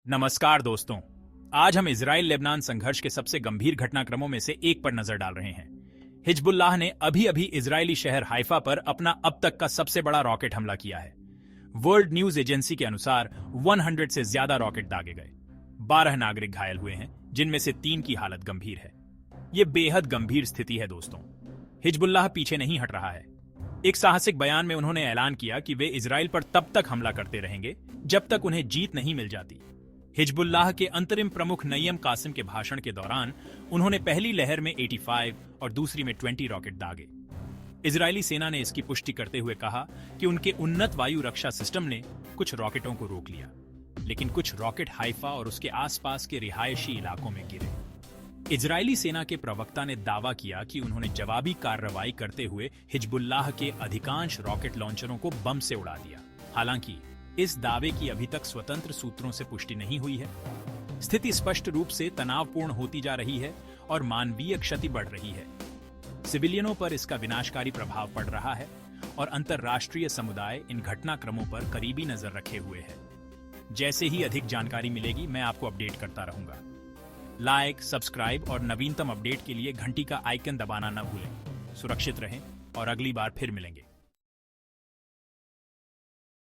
नमस्कार दोस्तों। आज हम इजराइल लेबनान संघर्ष के सबसे गंभीर घटनाक्रमों में से एक पर नजर डाल रहे हैं। हिजबुल्लाह ने अभी अभी इजरायली शहर हाइफा पर अपना अब तक का सबसे बड़ा रॉकेट हमला किया है। वर्ल्ड न्यूज एजेंसी के अनुसार 100 से ज्यादा रॉकेट दागे गए। 12 नागरिक घायल हुए हैं, जिनमें से 3 की हालत गंभीर है। ये बेहद गंभीर स्थिति है दोस्तों। हिजबुल्लाह पीछे नहीं हट रहा है। एक साहसिक बयान में उन्होंने ऐलान किया कि वे इजराइल पर तब तक हमला करते रहेंगे जब तक उन्हें जीत नहीं मिल जाती। हिजबुल्लाह के अंतरिम प्रमुख नईम कासिम के भाषण के दौरान उन्होंने पहली लहर में 85 और दूसरी में 20 रॉकेट दागे। इजरायली सेना ने इसकी पुष्टि करते हुए कहा कि उनके उन्नत वायु रक्षा सिस्टम ने कुछ रॉकेटों को रोक लिया, लेकिन कुछ रॉकेट हाइफा और उसके आसपास के रिहायशी इलाकों में गिरे। इजरायली सेना के प्रवक्ता ने दावा किया कि उन्होंने जवाबी कार्रवाई करते हुए हिजबुल्लाह के अधिकांश रॉकेट लॉन्चरों को बम से उड़ा दिया। हालांकि इस दावे की अभी तक स्वतंत्र सूत्रों से पुष्टि नहीं हुई है। स्थिति स्पष्ट रूप से तनावपूर्ण होती जा रही है और मानवीय क्षति बढ़ रही है। सिविलियनों पर इसका विनाशकारी प्रभाव पड़ रहा है और अंतर्राष्ट्रीय समुदाय इन घटनाक्रमों पर करीबी नजर रखे हुए है। जैसे ही अधिक जानकारी मिलेगी मैं आपको अपडेट करता रहूंगा। लाइक, सब्सक्राइब और नवीनतम अपडेट के लिए घंटी का आइकन दबाना न भूलें। सुरक्षित रहें और अगली बार फिर मिलेंगे।